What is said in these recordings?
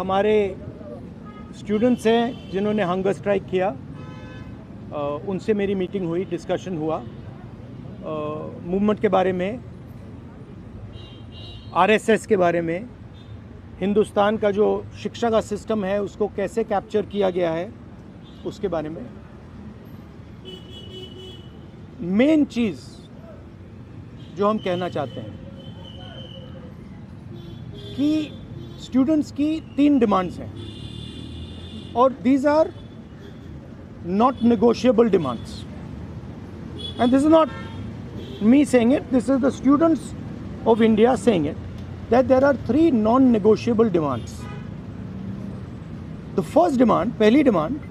हमारे स्टूडेंट्स हैं जिन्होंने हंगर स्ट्राइक किया, उनसे मेरी मीटिंग हुई, डिस्कशन हुआ मूवमेंट के बारे में, आरएसएस के बारे में, हिंदुस्तान का जो शिक्षा का सिस्टम है उसको कैसे कैप्चर किया गया है उसके बारे में। मेन चीज़ जो हम कहना चाहते हैं कि स्टूडेंट्स की 3 डिमांड्स हैं और these are not negotiable demands, and this is not me saying it, this is the students of India saying it, that there are 3 non-negotiable demands. The first demand, pehli demand,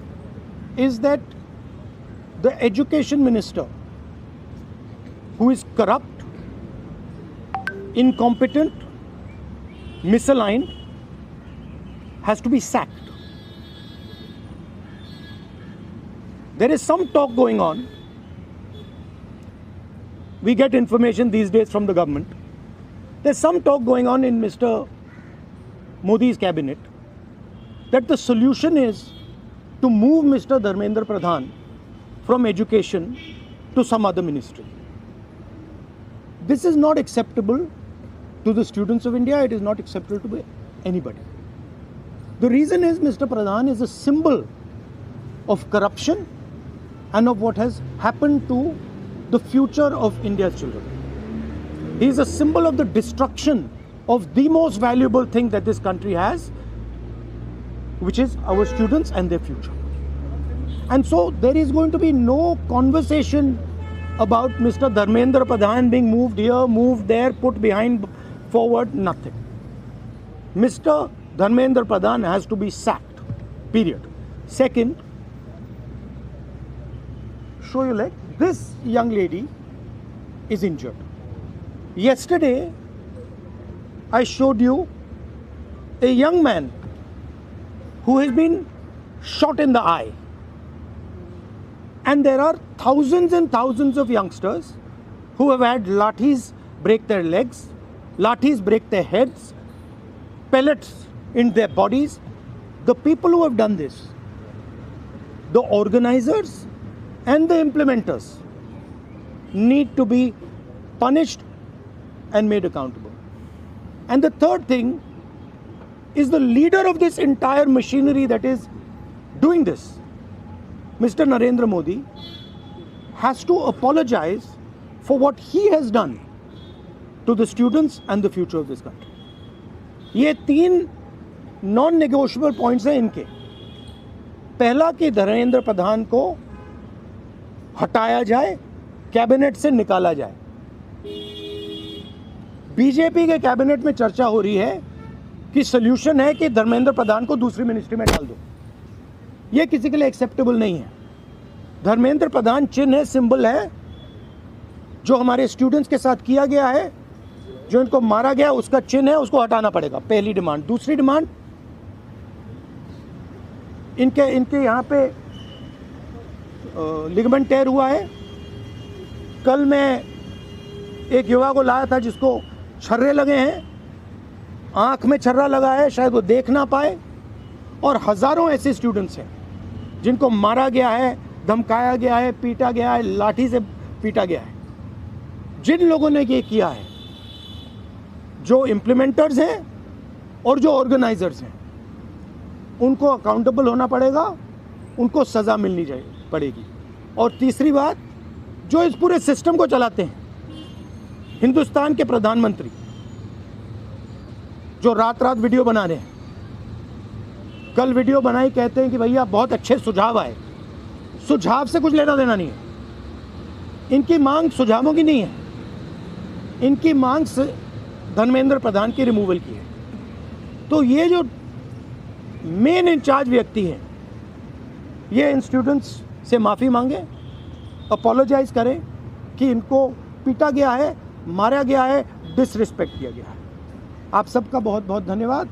is that the education minister, who is corrupt, incompetent, misaligned, has to be sacked. There is some talk going on. We get information these days from the government. There's some talk going on in Mr. Modi's cabinet that the solution is to move Mr. Dharmendra Pradhan from education to some other ministry. This is not acceptable to the students of India. It is not acceptable to anybody. The reason is Mr. Pradhan is a symbol of corruption and of what has happened to the future of India's children. He is a symbol of the destruction of the most valuable thing that this country has, which is our students and their future. And so there is going to be no conversation about Mr. Dharmendra Pradhan being moved here, moved there, put behind, forward, nothing. Mr. Dharmendra Pradhan has to be sacked, period. Second, show your leg. This young lady is injured. Yesterday, I showed you a young man who has been shot in the eye. And there are thousands and thousands of youngsters who have had lathis break their legs, lathis break their heads, pellets in their bodies. The people who have done this, the organizers and the implementers, need to be punished and made accountable. And the third thing is the leader of this entire machinery that is doing this, Mr. Narendra Modi, has to apologize for what he has done to the students and the future of this country. ये 3 non-negotiable points हैं इनके। पहला कि धर्मेंद्र प्रधान को हटाया जाए, cabinet से निकाला जाए। बीजेपी के कैबिनेट में चर्चा हो रही है कि सॉल्यूशन है कि धर्मेंद्र प्रधान को दूसरी मिनिस्ट्री में डाल दो। ये किसी के लिए एक्सेप्टेबल नहीं है। धर्मेंद्र प्रधान चिन्ह है, सिंबल है, जो हमारे स्टूडेंट्स के साथ किया गया है, जो इनको मारा गया उसका चिन्ह है, उसको हटाना पड़ेगा, पहली डिमांड। दूसरी डिमांड, इनके यहाँ पे लिगामेंट टेयर हुआ है। कल मैं एक युवा को लाया था जिसको छर्रे लगे हैं, आंख में छर्रा लगा है, शायद वो देख ना पाए, और हज़ारों ऐसे स्टूडेंट्स हैं जिनको मारा गया है, धमकाया गया है, पीटा गया है, लाठी से पीटा गया है। जिन लोगों ने ये किया है, जो इम्प्लीमेंटर्स हैं और जो ऑर्गेनाइजर्स हैं, उनको अकाउंटेबल होना पड़ेगा, उनको सज़ा मिलनी पड़ेगी। और तीसरी बात, जो इस पूरे सिस्टम को चलाते हैं, हिंदुस्तान के प्रधानमंत्री, जो रात रात वीडियो बना रहे हैं, कल वीडियो बनाई, कहते हैं कि भैया बहुत अच्छे सुझाव आए। सुझाव से कुछ लेना देना नहीं है। इनकी मांग सुझावों की नहीं है, इनकी मांग धर्मेंद्र प्रधान की रिमूवल की है। तो ये जो मेन इंचार्ज व्यक्ति हैं, ये इन स्टूडेंट्स से माफ़ी मांगे, अपोलोजाइज करें कि इनको पीटा गया है, मारा गया है, डिसरिस्पेक्ट किया गया है। आप सबका बहुत बहुत धन्यवाद।